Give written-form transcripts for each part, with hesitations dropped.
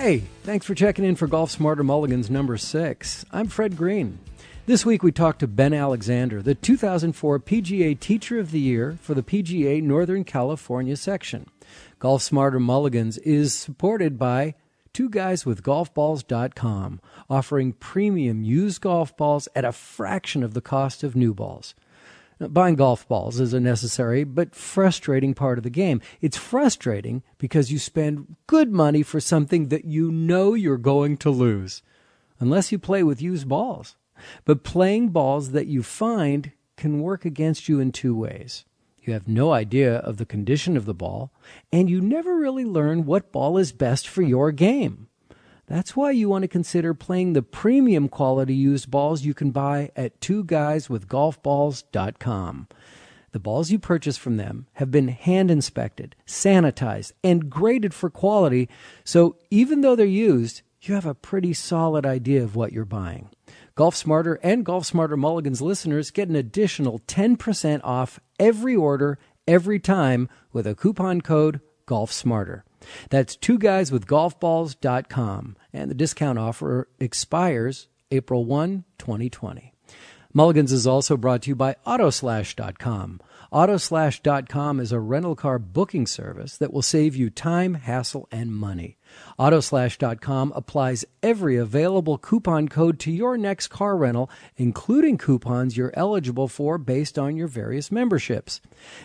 Hey, thanks for checking in for Golf Smarter Mulligans number 6. I'm Fred Greene. This week we talked to Ben Alexander, the 2004 PGA Teacher of the Year for the PGA Northern California section. Golf Smarter Mulligans is supported by TwoGuysWithGolfBalls.com, offering premium used golf balls at a fraction of the cost of new balls. Now, buying golf balls is a necessary but frustrating part of the game. It's frustrating because you spend good money for something that you know you're going to lose, unless you play with used balls. But playing balls that you find can work against you in two ways. You have no idea of the condition of the ball, and you never really learn what ball is best for your game. That's why you want to consider playing the premium quality used balls you can buy at TwoGuysWithGolfBalls.com. The balls you purchase from them have been hand inspected, sanitized, and graded for quality, so even though they're used, you have a pretty solid idea of what you're buying. Golf Smarter and Golf Smarter Mulligans listeners get an additional 10% off every order, every time, with a coupon code GolfSmarter. That's TwoGuysWithGolfBalls.com, and the discount offer expires April 1, 2020. Mulligans is also brought to you by Autoslash.com. Autoslash.com is a rental car booking service that will save you time, hassle, and money. Autoslash.com applies every available coupon code to your next car rental, including coupons you're eligible for based on your various memberships.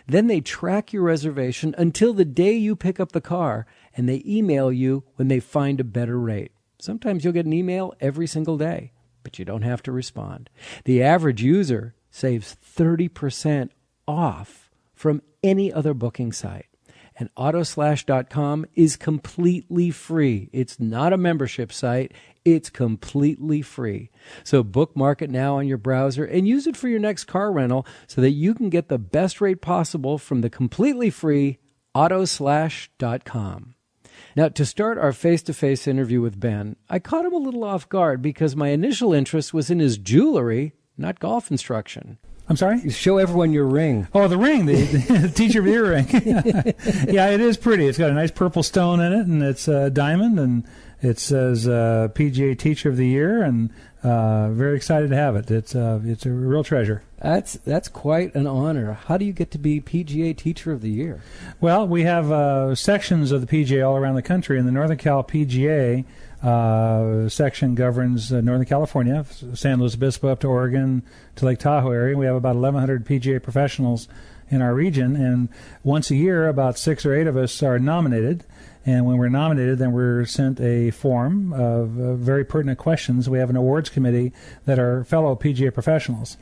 Then they track your reservation until the day you pick up the car, and they email you when they find a better rate. Sometimes you'll get an email every single day, but you don't have to respond. The average user saves 30% off from any other booking site. And Autoslash.com is completely free. It's not a membership site. It's completely free. So bookmark it now on your browser and use it for your next car rental so that you can get the best rate possible from the completely free Autoslash.com. Now, to start our face-to-face interview with Ben, I caught him a little off guard because my initial interest was in his jewelry, not golf instruction. I'm sorry? Show everyone your ring. Oh, the ring, the Teacher of the Year ring. Yeah, it is pretty. It's got a nice purple stone in it, and it's a diamond, and it says PGA Teacher of the Year, and very excited to have it. It's a real treasure. That's quite an honor. How do you get to be PGA Teacher of the Year? Well, we have sections of the PGA all around the country, and the Northern Cal PGA section governs Northern California, San Luis Obispo up to Oregon to Lake Tahoe area. We have about 1,100 PGA professionals in our region, and once a year, about 6 or 8 of us are nominated. And when we're nominated, then we're sent a form of very pertinent questions. We have an awards committee that are fellow PGA professionals.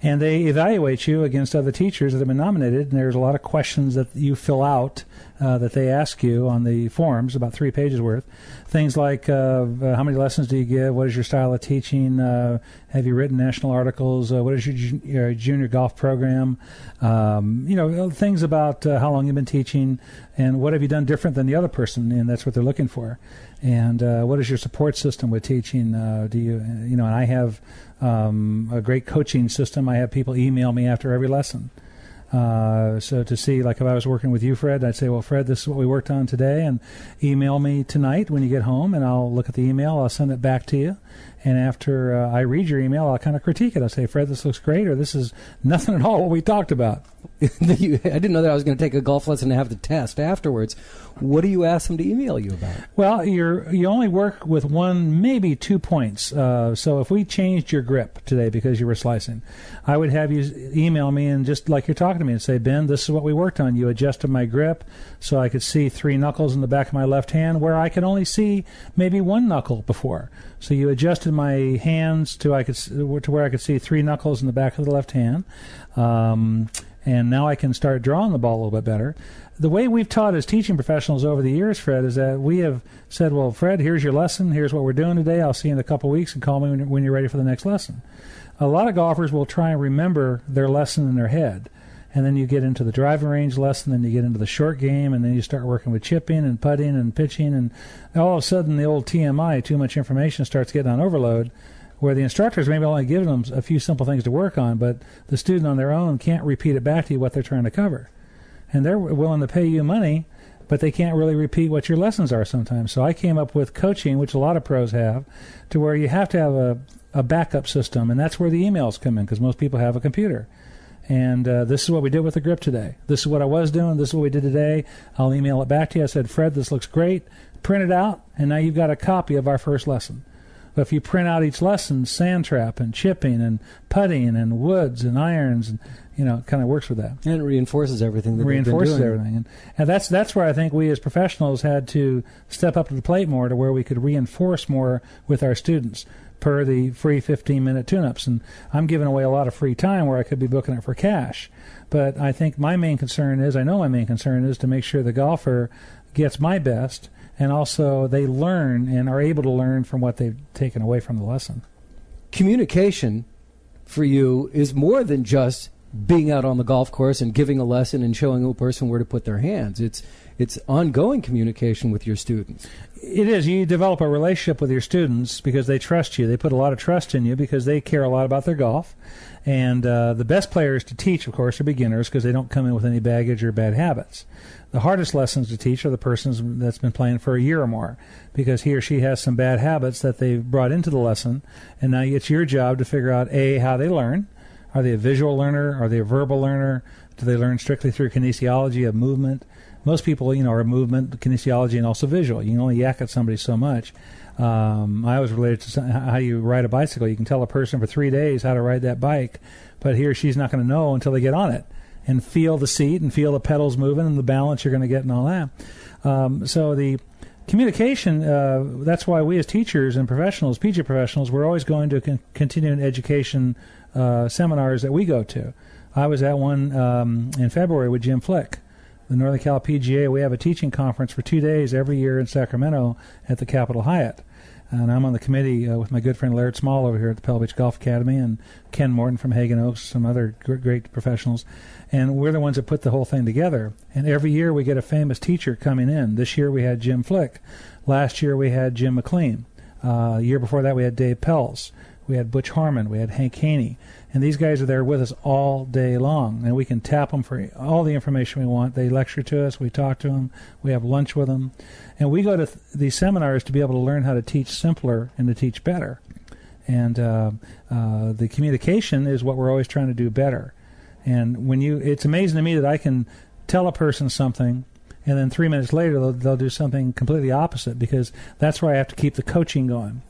And they evaluate you against other teachers that have been nominated. And there's a lot of questions that you fill out that they ask you on the forms, about 3 pages worth. Things like how many lessons do you give? What is your style of teaching? Have you written national articles? What is your junior golf program? Things about how long you've been teaching and what have you done different than the other person, and that's what they're looking for. And what is your support system with teaching? And I have a great coaching system. I have people email me after every lesson. So to see, like if I was working with you, Fred, I'd say, well, Fred, this is what we worked on today, and email me tonight when you get home, and I'll look at the email, I'll send it back to you, and after I read your email, I'll kind of critique it. I'll say, Fred, this looks great, or this is nothing at all what we talked about. I didn't know that I was going to take a golf lesson and have the test afterwards. What do you ask them to email you about? Well, you only work with 1, maybe 2 points. So if we changed your grip today because you were slicing, I would have you email me and just like you're talking to me and say, Ben, this is what we worked on. You adjusted my grip so I could see 3 knuckles in the back of my left hand where I could only see maybe 1 knuckle before. So you adjusted my hands to where I could see 3 knuckles in the back of the left hand. And now I can start drawing the ball a little bit better. The way we've taught as teaching professionals over the years, Fred, is that we have said, well, Fred, here's your lesson. Here's what we're doing today. I'll see you in a couple of weeks, and call me when you're ready for the next lesson. A lot of golfers will try and remember their lesson in their head. And then you get into the driving range lesson, then you get into the short game, and then you start working with chipping and putting and pitching. And all of a sudden, the old TMI, too much information, starts getting on overload, where the instructors maybe only giving them a few simple things to work on, but the student on their own can't repeat it back to you what they're trying to cover. And they're willing to pay you money but they can't really repeat what your lessons are sometimes. So I came up with coaching, which a lot of pros have, to where you have to have a backup system, and that's where the emails come in, because most people have a computer. And this is what we did with the grip today. This is what I was doing. This is what we did today. I'll email it back to you. I said, Fred, this looks great. Print it out, and now you've got a copy of our first lesson. But if you print out each lesson, sand trap and chipping and putting and woods and irons, and it kind of works with that. And it reinforces everything. Reinforces everything, and that's where I think we as professionals had to step up to the plate more, to where we could reinforce more with our students per the free 15-minute tune-ups. And I'm giving away a lot of free time where I could be booking it for cash. But I think my main concern is to make sure the golfer gets my best, and also they learn and are able to learn from what they've taken away from the lesson. Communication for you is more than just being out on the golf course and giving a lesson and showing a person where to put their hands. It's ongoing communication with your students. It is. You develop a relationship with your students because they trust you. They put a lot of trust in you because they care a lot about their golf. And the best players to teach, of course, are beginners, because they don't come in with any baggage or bad habits. The hardest lessons to teach are the persons that's been playing for a year or more, because he or she has some bad habits that they've brought into the lesson, and now it's your job to figure out, A, how they learn. Are they a visual learner? Are they a verbal learner? Do they learn strictly through kinesiology of movement? Most people, are movement, kinesiology, and also visual. You can only yak at somebody so much. I always related to how you ride a bicycle. You can tell a person for 3 days how to ride that bike, but he or she's not going to know until they get on it and feel the seat and feel the pedals moving and the balance you're going to get and all that. So the communication, that's why we as teachers and professionals, PGA professionals, we're always going to continuing education seminars that we go to. I was at one in February with Jim Flick. The Northern Cal PGA, we have a teaching conference for 2 days every year in Sacramento at the Capitol Hyatt. And I'm on the committee with my good friend Laird Small over here at the Pebble Beach Golf Academy, and Ken Morton from Hagen Oaks, some other great professionals. And we're the ones that put the whole thing together. And every year we get a famous teacher coming in. This year we had Jim Flick. Last year we had Jim McLean. The year before that we had Dave Pelz. We had Butch Harmon. We had Hank Haney. And these guys are there with us all day long, and we can tap them for all the information we want. They lecture to us. We talk to them. We have lunch with them. And we go to these seminars to be able to learn how to teach simpler and to teach better. And the communication is what we're always trying to do better. And it's amazing to me that I can tell a person something, and then 3 minutes later they'll do something completely opposite, because that's where I have to keep the coaching going.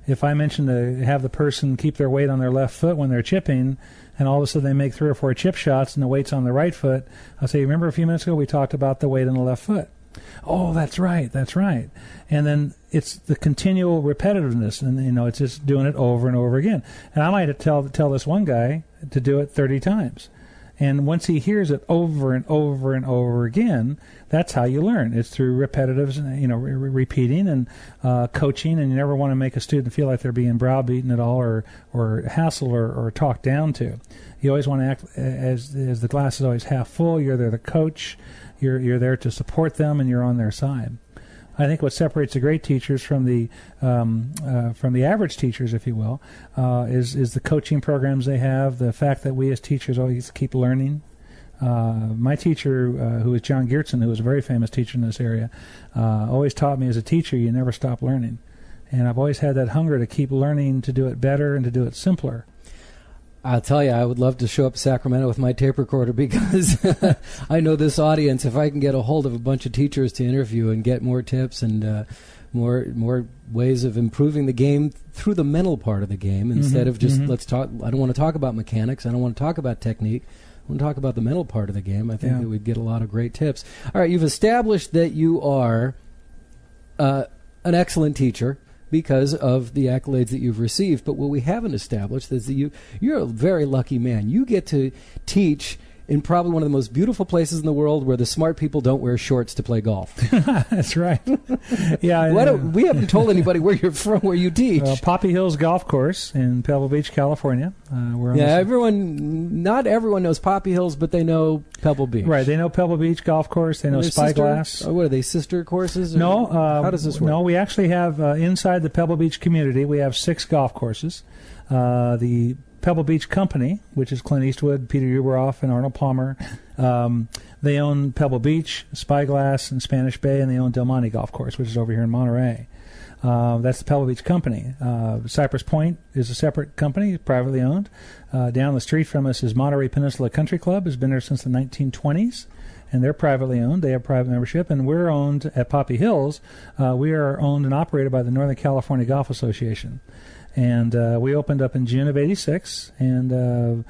If I mention to have the person keep their weight on their left foot when they're chipping, and all of a sudden they make 3 or 4 chip shots and the weight's on the right foot, I'll say, remember a few minutes ago we talked about the weight on the left foot? Oh, that's right. And then it's the continual repetitiveness, and it's just doing it over and over again. And I might tell this one guy to do it 30 times. And once he hears it over and over and over again, that's how you learn. It's through repetitives, repeating and coaching. And you never want to make a student feel like they're being browbeaten at all, or hassled or talked down to. You always want to act as the glass is always half full. You're there to coach. You're there to support them, and you're on their side. I think what separates the great teachers from the average teachers, if you will, is the coaching programs they have, the fact that we as teachers always keep learning. My teacher, who was John Geertsen, who was a very famous teacher in this area, always taught me as a teacher, you never stop learning. And I've always had that hunger to keep learning, to do it better and to do it simpler. I'll tell you, I would love to show up in Sacramento with my tape recorder, because I know this audience, if I can get a hold of a bunch of teachers to interview and get more tips and more ways of improving the game through the mental part of the game, instead of just let's talk. I don't want to talk about mechanics. I don't want to talk about technique. I want to talk about the mental part of the game. I think that we'd get a lot of great tips. All right, you've established that you are an excellent teacher because of the accolades that you've received. But what we haven't established is that you're a very lucky man. You get to teach in probably one of the most beautiful places in the world where the smart people don't wear shorts to play golf. That's right. Yeah. We haven't told anybody where you're from, where you teach. Poppy Hills Golf Course in Pebble Beach, California. Not everyone knows Poppy Hills, but they know Pebble Beach. Right. They know Pebble Beach Golf Course. They know Spyglass. What are they, sister courses? No. How does this work? No, we actually have, inside the Pebble Beach community, we have 6 golf courses. The Pebble Beach Company, which is Clint Eastwood, Peter Uberoff, and Arnold Palmer, They own Pebble Beach, Spyglass, and Spanish Bay, and they own Del Monte Golf Course, which is over here in Monterey. That's the Pebble Beach company. Cypress Point is a separate company, privately owned. Down the street from us is Monterey Peninsula Country Club. Has been there since the 1920s, and they're privately owned. They have private membership, and we're owned at Poppy Hills. We are owned and operated by the Northern California Golf Association. And we opened up in June of '86, and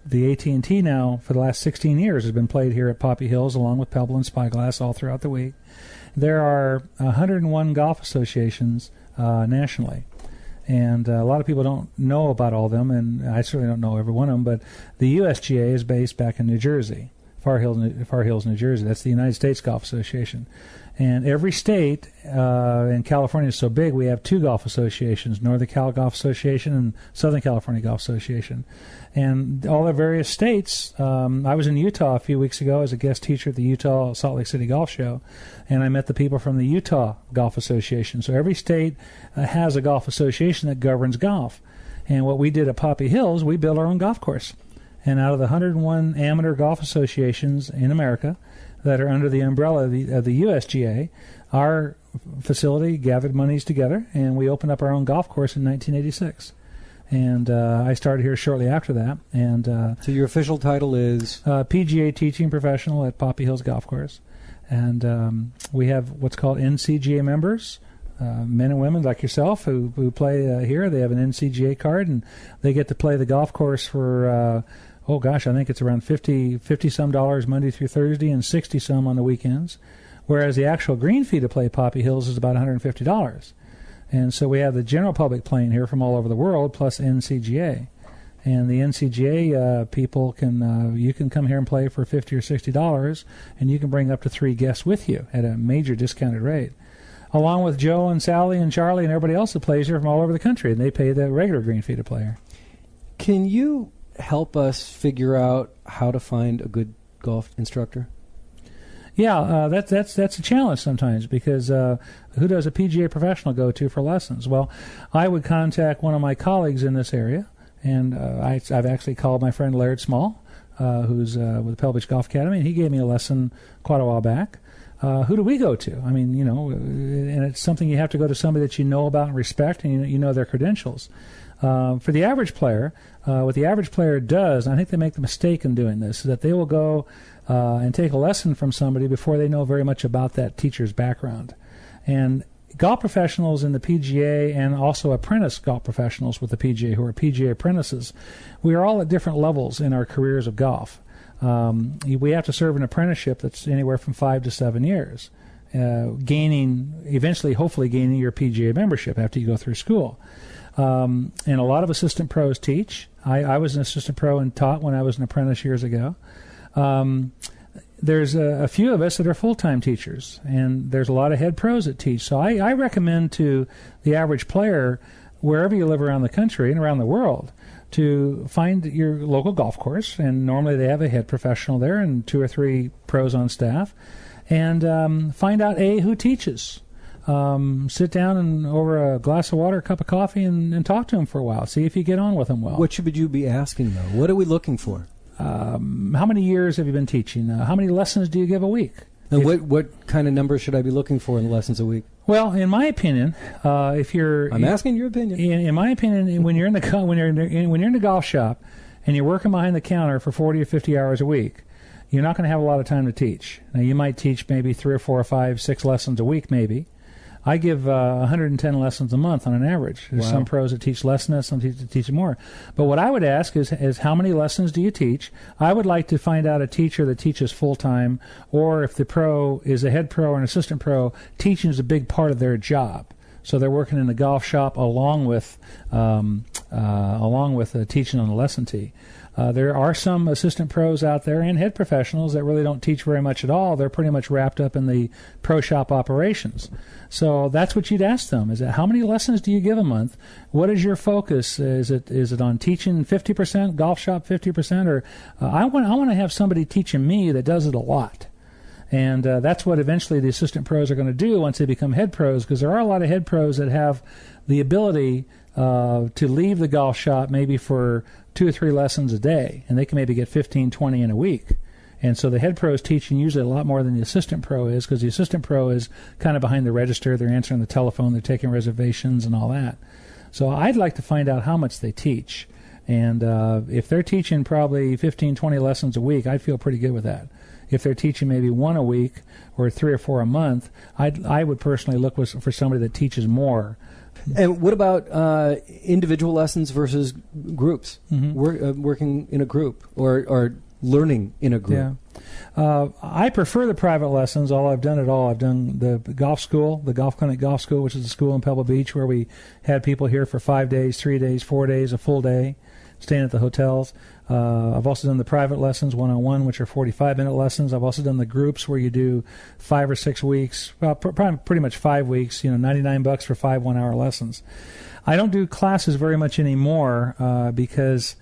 the AT&T now, for the last 16 years, has been played here at Poppy Hills, along with Pebble and Spyglass, all throughout the week. There are 101 golf associations nationally, and a lot of people don't know about all of them, and I certainly don't know every one of them, but the USGA is based back in New Jersey, Far Hills, New Jersey. That's the United States Golf Association. And every state, and California is so big, we have two golf associations, Northern Cal Golf Association and Southern California Golf Association. And all the various states, I was in Utah a few weeks ago as a guest teacher at the Utah Salt Lake City Golf Show, and I met the people from the Utah Golf Association. So every state has a golf association that governs golf. And what we did at Poppy Hills, we built our own golf course. And out of the 101 amateur golf associations in America that are under the umbrella of the USGA, our facility gathered monies together, and we opened up our own golf course in 1986. And I started here shortly after that. And so your official title is? PGA teaching professional at Poppy Hills Golf Course. And we have what's called NCGA members, men and women like yourself who play here. They have an NCGA card, and they get to play the golf course for, I think it's around $50-some Monday through Thursday and $60-some on the weekends, whereas the actual green fee to play Poppy Hills is about $150. And so we have the general public playing here from all over the world, plus NCGA. And the NCGA people you can come here and play for $50 or $60, and you can bring up to 3 guests with you at a major discounted rate, along with Joe and Sally and Charlie and everybody else that plays here from all over the country, and they pay the regular green fee to play here. Can you help us figure out how to find a good golf instructor? Yeah, that's a challenge sometimes, because who does a PGA professional go to for lessons? Well, I would contact one of my colleagues in this area, and I've actually called my friend Laird Small, who's with the Pebble Beach Golf Academy, and he gave me a lesson quite a while back. Who do we go to? I mean, and it's something you have to go to somebody that you know about and respect, and you know their credentials. For the average player, what the average player does, and I think they make the mistake in doing this, is that they will go and take a lesson from somebody before they know very much about that teacher's background. And golf professionals in the PGA, and also apprentice golf professionals with the PGA, who are PGA apprentices, we are all at different levels in our careers of golf. We have to serve an apprenticeship that's anywhere from 5 to 7 years, hopefully gaining your PGA membership after you go through school. And a lot of assistant pros teach. I was an assistant pro and taught when I was an apprentice years ago. There's a few of us that are full-time teachers, and there's a lot of head pros that teach. So I recommend to the average player, wherever you live around the country and around the world, to find your local golf course, and normally they have a head professional there and 2 or 3 pros on staff, and find out, who teaches. Sit down and over a glass of water, a cup of coffee, and talk to them for a while. See if you get on with them well. What should you be asking, though? What are we looking for? How many years have you been teaching? How many lessons do you give a week? And what kind of numbers should I be looking for in the lessons a week? Well, in my opinion, I'm asking your opinion. In my opinion, when you're in the golf shop and you're working behind the counter for 40 or 50 hours a week, you're not going to have a lot of time to teach. Now, you might teach maybe 3 or 4 or 5, 6 lessons a week, maybe. I give 110 lessons a month on an average. There's some pros that teach less than that, some that teach more. But what I would ask is how many lessons do you teach? I would like to find out a teacher that teaches full-time, or if the pro is a head pro or an assistant pro, teaching is a big part of their job. So they're working in the golf shop along with teaching on the lesson tee. There are some assistant pros out there and head professionals that really don't teach very much at all. They're pretty much wrapped up in the pro shop operations. So that's what you'd ask them. Is how many lessons do you give a month? What is your focus? Is it on teaching 50%, golf shop 50%? Or I want to have somebody teaching me that does it a lot. And that's what eventually the assistant pros are going to do once they become head pros, because there are a lot of head pros that have the ability to leave the golf shop maybe for 2 or 3 lessons a day, and they can maybe get 15, 20 in a week. And so the head pro is teaching usually a lot more than the assistant pro is, because the assistant pro is kind of behind the register. They're answering the telephone, they're taking reservations and all that. So I'd like to find out how much they teach. And if they're teaching probably 15, 20 lessons a week, I'd feel pretty good with that. If they're teaching maybe 1 a week or 3 or 4 a month, I would personally look for somebody that teaches more. And what about individual lessons versus groups? Working in a group or learning in a group? Yeah. I prefer the private lessons, although I've done it all. I've done the golf school, the Golf Clinic Golf School, which is a school in Pebble Beach where we had people here for 5 days, 3 days, 4 days, a full day, staying at the hotels. I've also done the private lessons, one-on-one, which are 45-minute lessons. I've also done the groups where you do 5 or 6 weeks, well, pretty much 5 weeks, $99 for 5 one-hour lessons. I don't do classes very much anymore because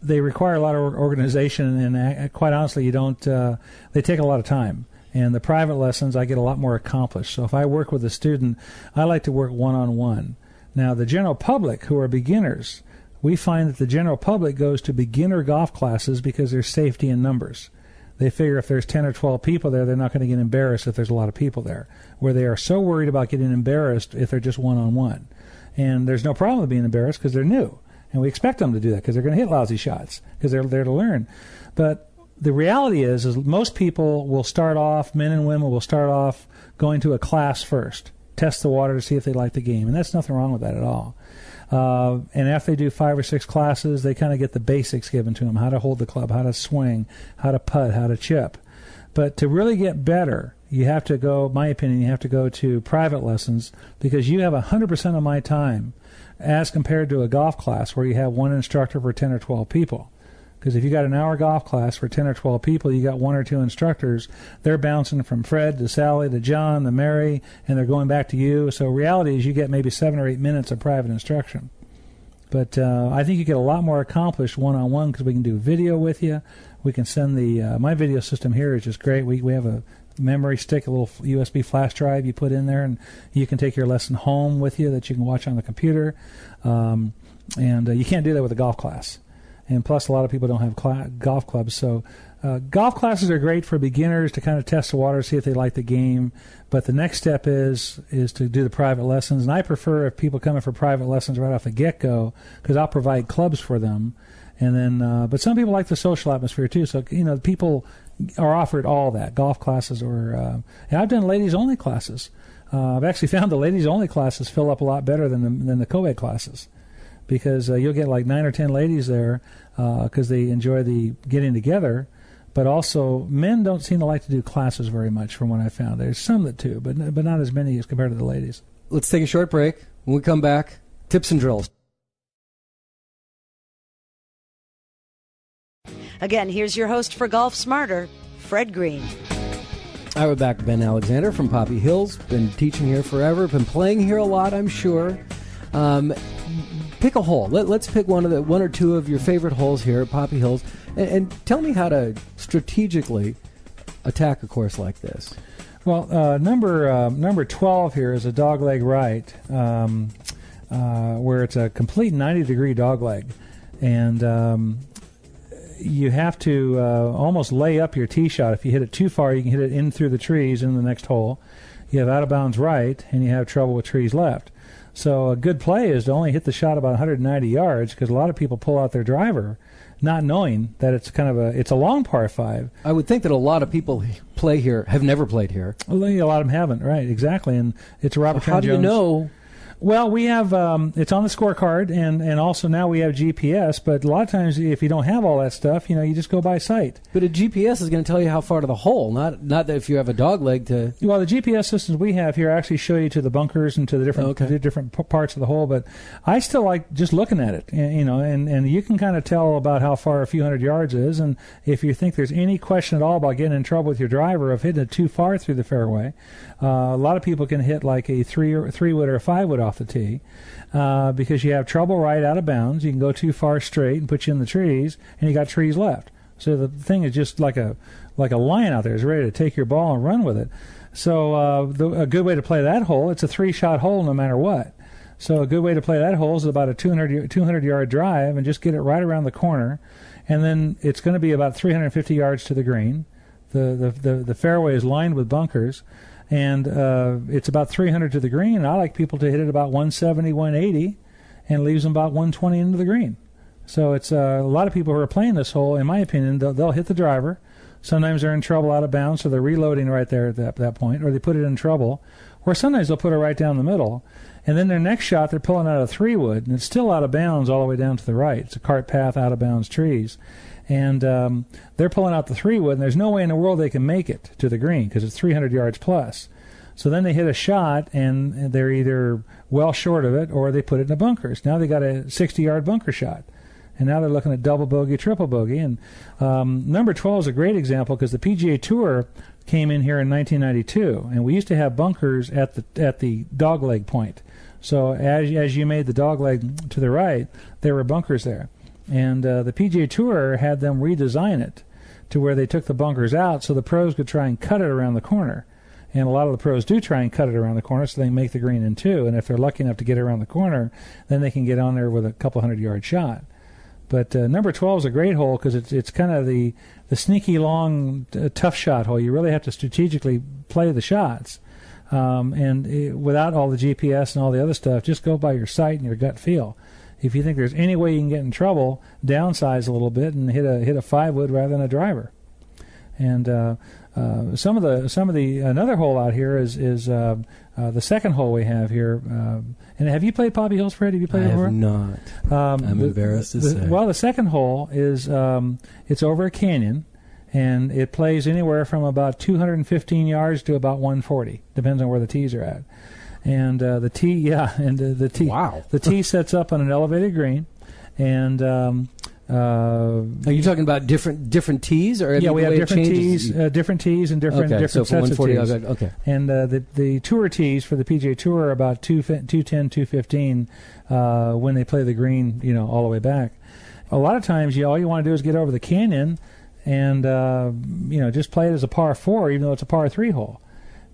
they require a lot of organization, and quite honestly, they take a lot of time. And the private lessons, I get a lot more accomplished. So if I work with a student, I like to work one-on-one. Now, the general public, who are beginners, we find that the general public goes to beginner golf classes because there's safety in numbers. They figure if there's 10 or 12 people there, they're not going to get embarrassed if there's a lot of people there, where they are so worried about getting embarrassed if they're just one-on-one. And there's no problem with being embarrassed because they're new. And we expect them to do that because they're going to hit lousy shots because they're there to learn. But the reality is most people will start off, men and women will start off going to a class first, test the water to see if they like the game. And there's nothing wrong with that at all. And after they do 5 or 6 classes, they kind of get the basics given to them, how to hold the club, how to swing, how to putt, how to chip. But to really get better, you have to go, my opinion, you have to go to private lessons because you have 100% of my time as compared to a golf class where you have one instructor for 10 or 12 people. Because if you got an hour golf class for 10 or 12 people, you got 1 or 2 instructors. They're bouncing from Fred to Sally to John to Mary, and they're going back to you. So reality is you get maybe 7 or 8 minutes of private instruction. But I think you get a lot more accomplished one-on-one because we can do video with you. We can send my video system here is just great. We have a memory stick, a little USB flash drive you put in there, and you can take your lesson home with you that you can watch on the computer. And you can't do that with a golf class. And plus, a lot of people don't have golf clubs. So golf classes are great for beginners to kind of test the water, see if they like the game. But the next step is to do the private lessons. And I prefer if people come in for private lessons right off the get-go because I'll provide clubs for them. And then, but some people like the social atmosphere too. So people are offered all that, golf classes or. And I've done ladies-only classes. I've actually found the ladies-only classes fill up a lot better than the co-ed classes. Because you'll get like 9 or 10 ladies there because they enjoy the getting together. But also, men don't seem to like to do classes very much from what I found. There's some that do, but not as many as compared to the ladies. Let's take a short break. When we come back, tips and drills. Again, here's your host for Golf Smarter, Fred Greene. Hi, we're back. Ben Alexander from Poppy Hills. Been teaching here forever. Been playing here a lot, I'm sure. Pick a hole. Let's pick one or two of your favorite holes here at Poppy Hills, and tell me how to strategically attack a course like this. Well, number 12 here is a dogleg right, where it's a complete 90-degree dogleg, and you have to almost lay up your tee shot. If you hit it too far, you can hit it in through the trees in the next hole. You have out of bounds right, and you have trouble with trees left. So a good play is to only hit the shot about 190 yards because a lot of people pull out their driver not knowing that it's it's a long par 5. I would think that a lot of people play here have never played here. Well, a lot of them haven't, right, exactly. And it's Robert Trent Jones. How do you know? Well, we have it's on the scorecard, and also now we have GPS. But a lot of times, if you don't have all that stuff, you just go by sight. But a GPS is going to tell you how far to the hole, not that if you have a dog leg to. Well, the GPS systems we have here actually show you to the bunkers and to the different parts of the hole. But I still like just looking at it, and you can kind of tell about how far a few hundred yards is. And if you think there's any question at all about getting in trouble with your driver of hitting it too far through the fairway, a lot of people can hit like a 3-wood or a 5-wood off the tee because you have trouble right out of bounds. You can go too far straight and put you in the trees, and you got trees left. So the thing is just like a lion out there is ready to take your ball and run with it. So a good way to play that hole, it's a 3-shot hole no matter what. So a good way to play that hole is about a 200-yard drive and just get it right around the corner. And then it's going to be about 350 yards to the green. The fairway is lined with bunkers. And it's about 300 to the green. And I like people to hit it about 170, 180, and leaves them about 120 into the green. So it's a lot of people who are playing this hole, in my opinion, they'll hit the driver. Sometimes they're in trouble out of bounds, so they're reloading right there at that point, or they put it in trouble. Or sometimes they'll put it right down the middle. And then their next shot, they're pulling out a 3-wood, and it's still out of bounds all the way down to the right. It's a cart path out of bounds trees. And they're pulling out the 3-wood, and there's no way in the world they can make it to the green because it's 300 yards plus. So then they hit a shot, and they're either well short of it or they put it in the bunkers. Now they got a 60-yard bunker shot. And now they're looking at double bogey, triple bogey. And number 12 is a great example because the PGA Tour came in here in 1992, and we used to have bunkers at the dogleg point. So as you made the dogleg to the right, there were bunkers there. And the PGA Tour had them redesign it to where they took the bunkers out so the pros could try and cut it around the corner. And a lot of the pros do try and cut it around the corner so they can make the green in two. And if they're lucky enough to get around the corner, then they can get on there with a couple 100-yard shot. But number 12 is a great hole because it's kind of the sneaky, long, tough shot hole. You really have to strategically play the shots. Without all the GPS and all the other stuff, just go by your sight and your gut feel. If you think there's any way you can get in trouble, downsize a little bit and hit a 5-wood rather than a driver. And some of the another hole out here is the second hole we have here. And have you played Poppy Hills, Fred? Have you played it before? I have not. I'm embarrassed to say. Well, the second hole is it's over a canyon, and it plays anywhere from about 215 yards to about 140, depends on where the tees are at. And the tee, the tee. Wow. The tee sets up on an elevated green, and are you talking about different tees, or we have different tees, and different sets of tees. Okay. And the tour tees for the PGA Tour are about 210, 215 when they play the green, all the way back. A lot of times, all you want to do is get over the canyon, and just play it as a par 4, even though it's a par 3 hole,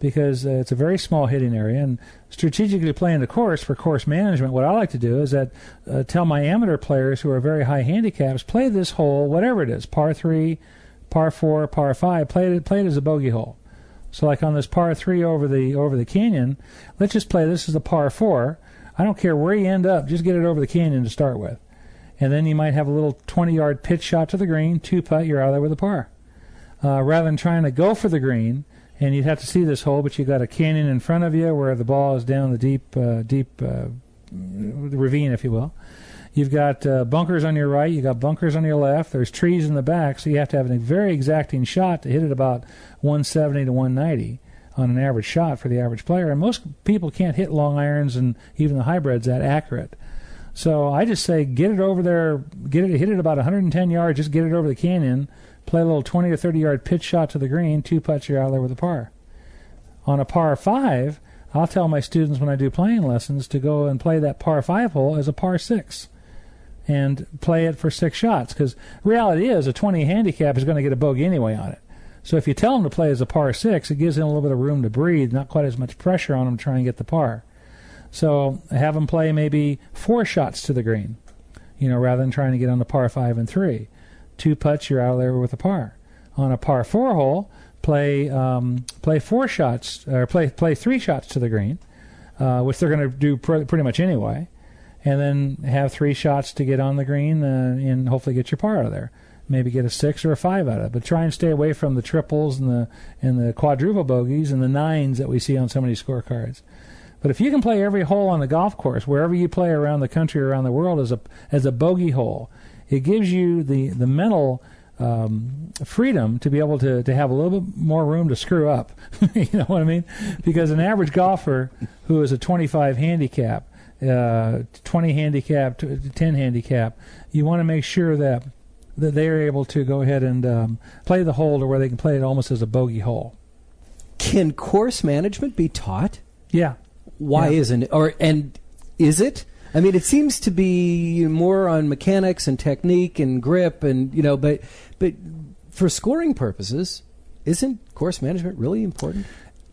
because it's a very small hitting area. And strategically playing the course for course management, what I like to do is that tell my amateur players who are very high handicaps, play this hole, whatever it is, par 3, par 4, par 5, play it as a bogey hole. So like on this par 3 over the canyon, let's just play this as a par 4. I don't care where you end up, just get it over the canyon to start with. And then you might have a little 20-yard pitch shot to the green, 2-putt, you're out there with a par. Rather than trying to go for the green, and you'd have to see this hole, but you've got a canyon in front of you where the ball is down the deep ravine, if you will. You've got bunkers on your right, you've got bunkers on your left, there's trees in the back, so you have to have a very exacting shot to hit it about 170 to 190 on an average shot for the average player. And most people can't hit long irons and even the hybrids that accurate. So I just say get it over there, hit it about 110 yards, just get it over the canyon, play a little 20 or 30-yard pitch shot to the green, 2-putts, you're out there with a par. On a par 5, I'll tell my students when I do playing lessons to go and play that par 5 hole as a par 6 and play it for 6 shots, because reality is a 20 handicap is going to get a bogey anyway on it. So if you tell them to play as a par 6, it gives them a little bit of room to breathe, not quite as much pressure on them to try and get the par. So have them play maybe 4 shots to the green, rather than trying to get on the par 5 and 3. 2 putts, you're out of there with a par. On a par 4 hole, play 4 shots, or play 3 shots to the green, which they're going to do pretty much anyway, and then have 3 shots to get on the green and hopefully get your par out of there. Maybe get a 6 or a 5 out of it, but try and stay away from the triples and the quadruple bogeys and the 9s that we see on so many scorecards. But if you can play every hole on the golf course, wherever you play around the country or around the world, as a bogey hole, it gives you the mental freedom to be able to have a little bit more room to screw up. You know what I mean? Because an average golfer who is a 25 handicap, 20 handicap, 10 handicap, you want to make sure that they are able to go ahead and play the hole to where they can play it almost as a bogey hole. Can course management be taught? Yeah. Why isn't it? And is it? I mean, it seems to be more on mechanics and technique and grip, and but for scoring purposes, isn't course management really important?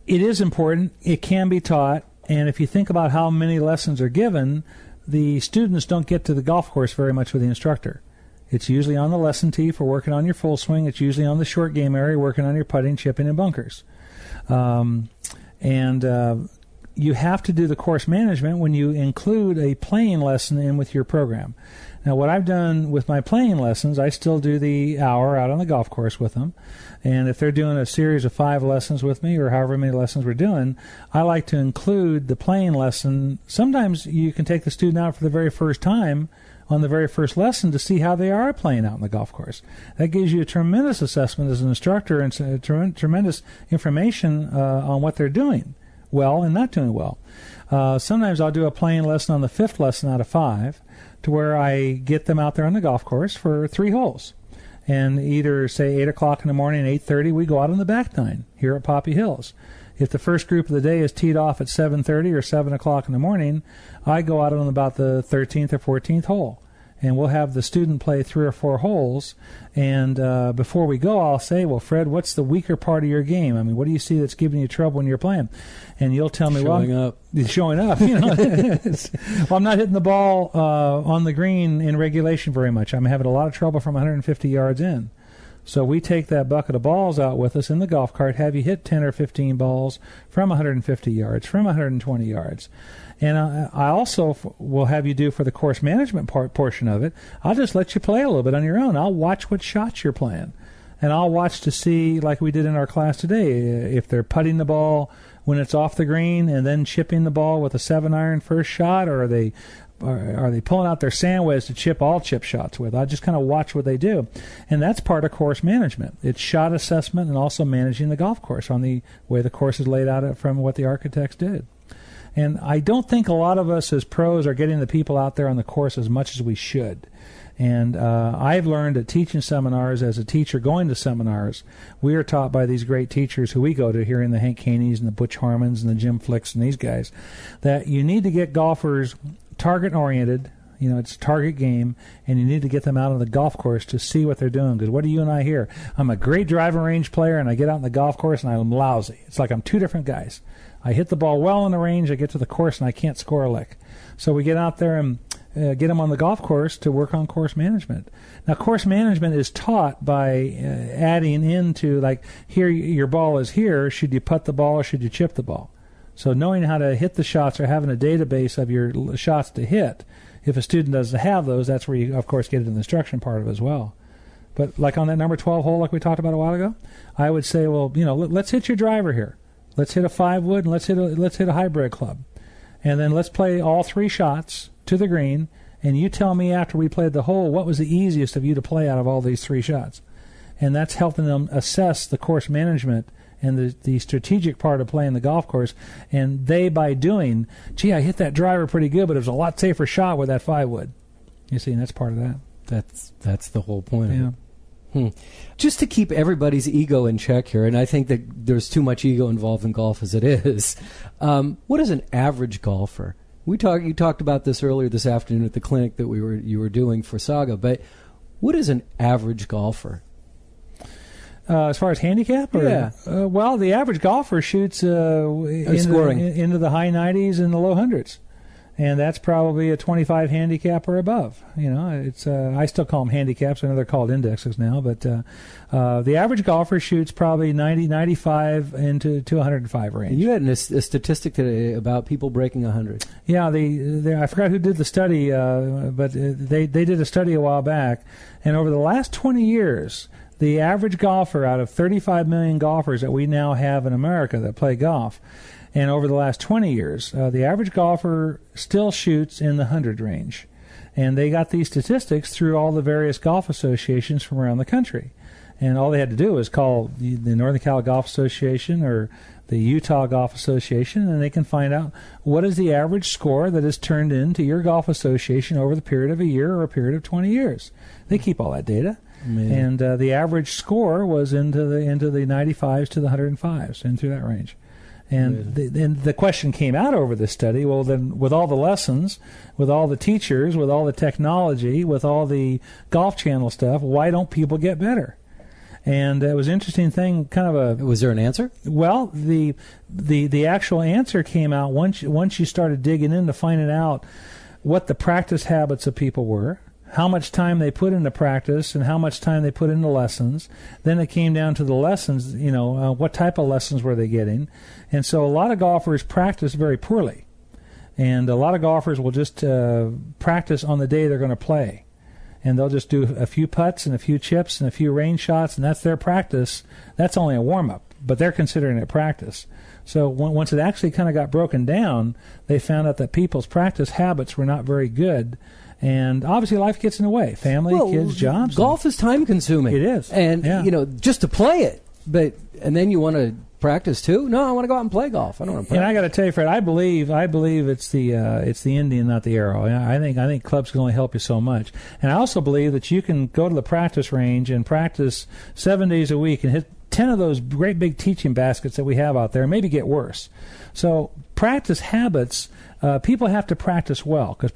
It is important. It can be taught. And if you think about how many lessons are given, the students don't get to the golf course very much with the instructor. It's usually on the lesson tee for working on your full swing. It's usually on the short game area working on your putting, chipping, and bunkers. You have to do the course management when you include a playing lesson in with your program. Now, what I've done with my playing lessons, I still do the hour out on the golf course with them. And if they're doing a series of 5 lessons with me or however many lessons we're doing, I like to include the playing lesson. Sometimes you can take the student out for the very first time on the very first lesson to see how they are playing out on the golf course. That gives you a tremendous assessment as an instructor and tremendous information on what they're doing well and not doing well. Sometimes I'll do a playing lesson on the 5th lesson out of 5 to where I get them out there on the golf course for 3 holes. And either, say, 8 o'clock in the morning and 8:30, we go out on the back 9 here at Poppy Hills. If the first group of the day is teed off at 7:30 or 7 o'clock in the morning, I go out on about the 13th or 14th hole. And we'll have the student play 3 or 4 holes. And before we go, I'll say, well, Fred, what's the weaker part of your game? I mean, what do you see that's giving you trouble when you're playing? And you'll tell me, showing up. You know, well, I'm not hitting the ball on the green in regulation very much. I'm having a lot of trouble from 150 yards in. So we take that bucket of balls out with us in the golf cart, have you hit 10 or 15 balls from 150 yards, from 120 yards. And I also will have you do for the course management portion of it, I'll just let you play a little bit on your own. I'll watch what shots you're playing. And I'll watch to see, like we did in our class today, if they're putting the ball when it's off the green and then chipping the ball with a 7-iron first shot, or are they pulling out their sand wedge to chip all chip shots with? I just kind of watch what they do. And that's part of course management. It's shot assessment and also managing the golf course on the way the course is laid out from what the architects did. And I don't think a lot of us as pros are getting the people out there on the course as much as we should. And I've learned at teaching seminars, as a teacher going to seminars, we are taught by these great teachers who we go to here in the Hank Caneys and the Butch Harmons and the Jim Flicks and these guys, that you need to get golfers target-oriented. You know, it's a target game, and you need to get them out on the golf course to see what they're doing. Because what do you and I hear? I'm a great driving range player, and I get out on the golf course, and I'm lousy. It's like I'm 2 different guys. I hit the ball well in the range, I get to the course, and I can't score a lick. So we get out there and get them on the golf course to work on course management. Now, course management is taught by adding into, like, here, your ball is here. Should you putt the ball or should you chip the ball? So knowing how to hit the shots or having a database of your shots to hit, if a student doesn't have those, that's where you, of course, get into the instruction part of it as well. But like on that number 12 hole like we talked about a while ago, I would say, well, you know, let's hit your driver here. Let's hit a 5-wood and let's hit a hybrid club. And then let's play all 3 shots to the green, and you tell me after we played the hole what was the easiest of you to play out of all these 3 shots. And that's helping them assess the course management and the strategic part of playing the golf course. And they, by doing, gee, I hit that driver pretty good, but it was a lot safer shot with that 5-wood. You see, and that's part of that. That's the whole point. Yeah. Just to keep everybody's ego in check here, and I think that there's too much ego involved in golf as it is. What is an average golfer? You talked about this earlier this afternoon at the clinic that you were doing for Saga, but what is an average golfer? As far as handicap? Or, yeah. Well, the average golfer shoots into the high 90s and the low 100s. And that's probably a 25 handicap or above. You know, it's I still call them handicaps. I know they're called indexes now, but the average golfer shoots probably 90, 95 into 105 range. You had a statistic today about people breaking 100. Yeah, I forgot who did the study, but they did a study a while back, and over the last 20 years, the average golfer out of 35 million golfers that we now have in America that play golf, and over the last 20 years, the average golfer still shoots in the 100 range. And they got these statistics through all the various golf associations from around the country. And all they had to do was call the Northern Cal Golf Association or the Utah Golf Association, and they can find out what is the average score that is turned into your golf association over the period of a year or a period of 20 years. They keep all that data. Man. And the average score was into the 95s to the 105s, and through that range. And the question came out over this study, well, then with all the lessons, with all the teachers, with all the technology, with all the Golf Channel stuff, why don't people get better? And it was an interesting thing, kind of a... Was there an answer? Well, the actual answer came out once you started digging into finding out what the practice habits of people were, how much time they put into practice, and how much time they put into lessons. Then it came down to the lessons, what type of lessons were they getting. And so a lot of golfers practice very poorly. And a lot of golfers will just practice on the day they're going to play. And they'll just do a few putts and a few chips and a few range shots, and that's their practice. That's only a warm-up, but they're considering it practice. So once it actually kind of got broken down, they found out that people's practice habits were not very good. And obviously life gets in the way. Family, kids, jobs. Golf is time-consuming. It is. And, just to play it. And then you want to practice too? No, I want to go out and play golf. I don't want to play. And I got to tell you, Fred, I believe it's the Indian, not the arrow. I think clubs can only help you so much. And I also believe that you can go to the practice range and practice 7 days a week and hit 10 of those great big teaching baskets that we have out there, and maybe get worse. So practice habits, people have to practice well, because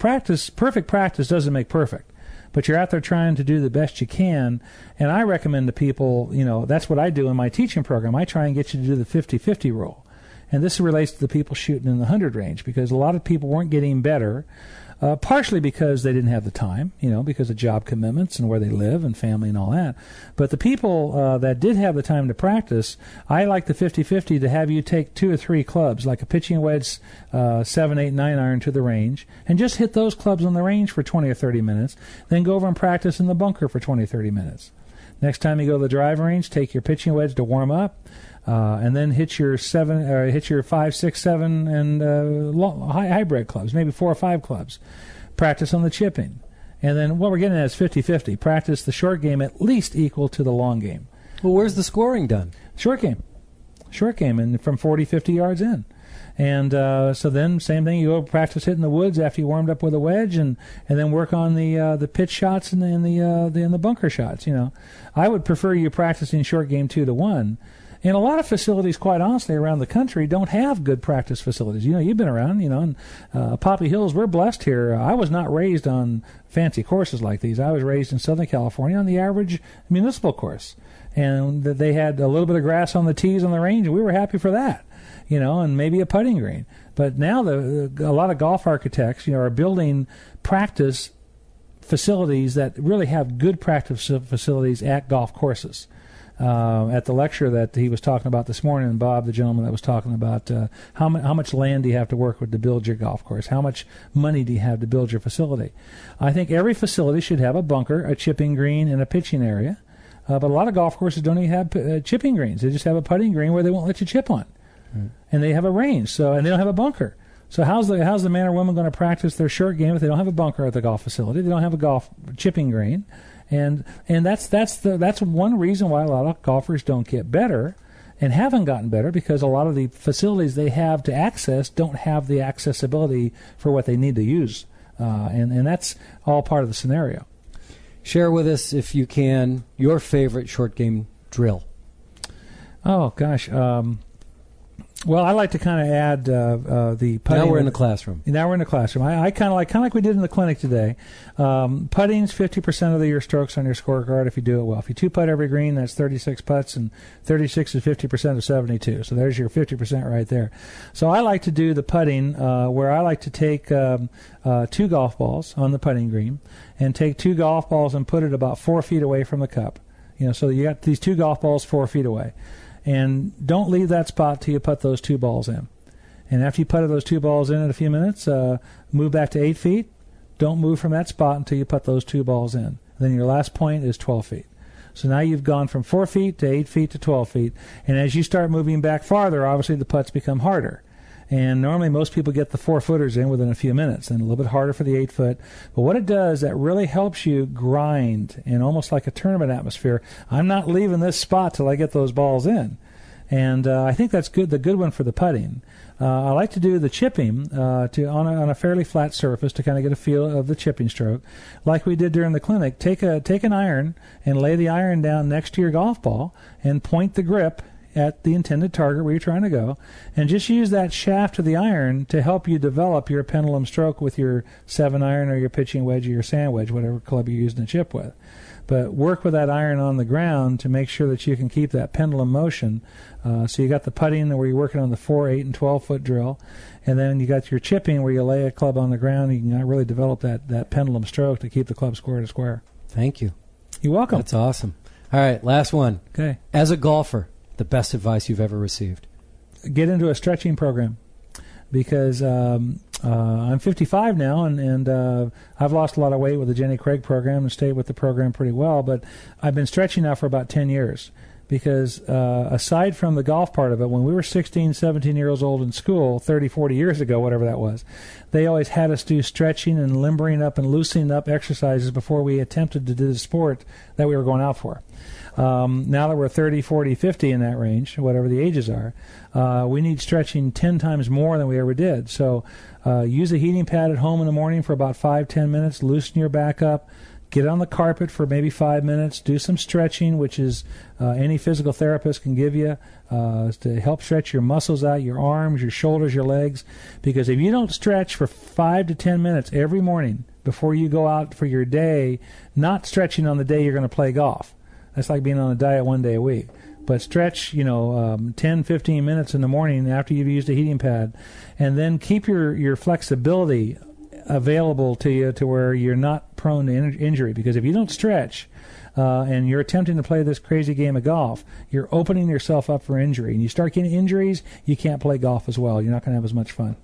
perfect practice doesn't make perfect. But you're out there trying to do the best you can. And I recommend to people, that's what I do in my teaching program. I try and get you to do the 50-50 rule. And this relates to the people shooting in the 100 range, because a lot of people weren't getting better, partially because they didn't have the time, because of job commitments and where they live and family and all that. But the people that did have the time to practice, I like the 50-50 to have you take 2 or 3 clubs, like a pitching wedge 7, 8, 9 iron to the range, and just hit those clubs on the range for 20 or 30 minutes, then go over and practice in the bunker for 20 or 30 minutes. Next time you go to the driving range, take your pitching wedge to warm up, and then hit your 5, 6, 7, and hybrid clubs, maybe 4 or 5 clubs. Practice on the chipping. And then what we're getting at is 50-50. Practice the short game at least equal to the long game. Well, where's the scoring done? Short game, and from 40, 50 yards in. And so then, same thing, you go practice hitting the woods after you warmed up with a wedge, and then work on the pitch shots and the bunker shots. I would prefer you practicing short game 2 to 1. And a lot of facilities, quite honestly, around the country don't have good practice facilities. You've been around, in Poppy Hills. We're blessed here. I was not raised on fancy courses like these. I was raised in Southern California on the average municipal course. And they had a little bit of grass on the tees on the range, and we were happy for that, and maybe a putting green. But now a lot of golf architects, are building practice facilities that really have good practice facilities at golf courses. At the lecture that he was talking about this morning, and Bob, the gentleman that was talking about how much land do you have to work with to build your golf course? How much money do you have to build your facility? I think every facility should have a bunker, a chipping green, and a pitching area. But a lot of golf courses don't even have chipping greens. They just have a putting green where they won't let you chip on. And they have a range, and they don't have a bunker. So how's the man or woman going to practice their short game if they don't have a bunker at the golf facility? They don't have a golf chipping green. And that's one reason why a lot of golfers don't get better and haven't gotten better, because a lot of the facilities they have to access don't have the accessibility for what they need to use. And that's all part of the scenario. Share with us, if you can, your favorite short game drill. Oh, gosh. Well, I like to kind of add the putting. Now we're in the classroom. I kind of like we did in the clinic today. Putting's 50% of your strokes on your scorecard if you do it well. If you 2-putt every green, that's 36 putts, and 36 is 50% of 72. So there's your 50% right there. So I like to do the putting where I like to take 2 golf balls on the putting green and take 2 golf balls and put it about 4 feet away from the cup. So you got these 2 golf balls 4 feet away. And don't leave that spot till you put those 2 balls in. And after you put those 2 balls in a few minutes, move back to 8 feet. Don't move from that spot until you put those 2 balls in. And then your last point is 12 feet. So now you've gone from 4 feet to 8 feet to 12 feet. And as you start moving back farther, obviously the putts become harder. And normally most people get the 4-footers in within a few minutes, and a little bit harder for the 8-foot. But what it does, that really helps you grind in almost like a tournament atmosphere. I'm not leaving this spot till I get those balls in. And I think that's good. The good one for the putting. I like to do the chipping on a fairly flat surface to kind of get a feel of the chipping stroke, like we did during the clinic. Take an iron and lay the iron down next to your golf ball and point the grip at the intended target where you're trying to go, and just use that shaft of the iron to help you develop your pendulum stroke with your 7-iron or your pitching wedge or your sand wedge, whatever club you're using to chip with. But work with that iron on the ground to make sure that you can keep that pendulum motion. So you got the putting where you're working on the 4, 8, and 12-foot drill, and then you got your chipping where you lay a club on the ground. You can really develop that pendulum stroke to keep the club square to square. Thank you. You're welcome. That's awesome. All right, last one. Okay. As a golfer, the best advice you've ever received? Get into a stretching program, because I'm 55 now, and I've lost a lot of weight with the Jenny Craig program and stayed with the program pretty well, but I've been stretching now for about 10 years. Because aside from the golf part of it, when we were 16, 17 years old in school, 30, 40 years ago, whatever that was, they always had us do stretching and limbering up and loosening up exercises before we attempted to do the sport that we were going out for. Now that we're 30, 40, 50 in that range, whatever the ages are, we need stretching 10 times more than we ever did. So use a heating pad at home in the morning for about 5-10 minutes, loosen your back up, get on the carpet for maybe 5 minutes, do some stretching, which is any physical therapist can give you to help stretch your muscles out, your arms, your shoulders, your legs. Because if you don't stretch for 5 to 10 minutes every morning before you go out for your day, not stretching on the day you're going to play golf. That's like being on a diet 1 day a week. But stretch, 10, 15 minutes in the morning after you've used a heating pad, and then keep your flexibility available to you to where you're not prone to injury. Because if you don't stretch and you're attempting to play this crazy game of golf, you're opening yourself up for injury. And you start getting injuries, you can't play golf as well. You're not going to have as much fun.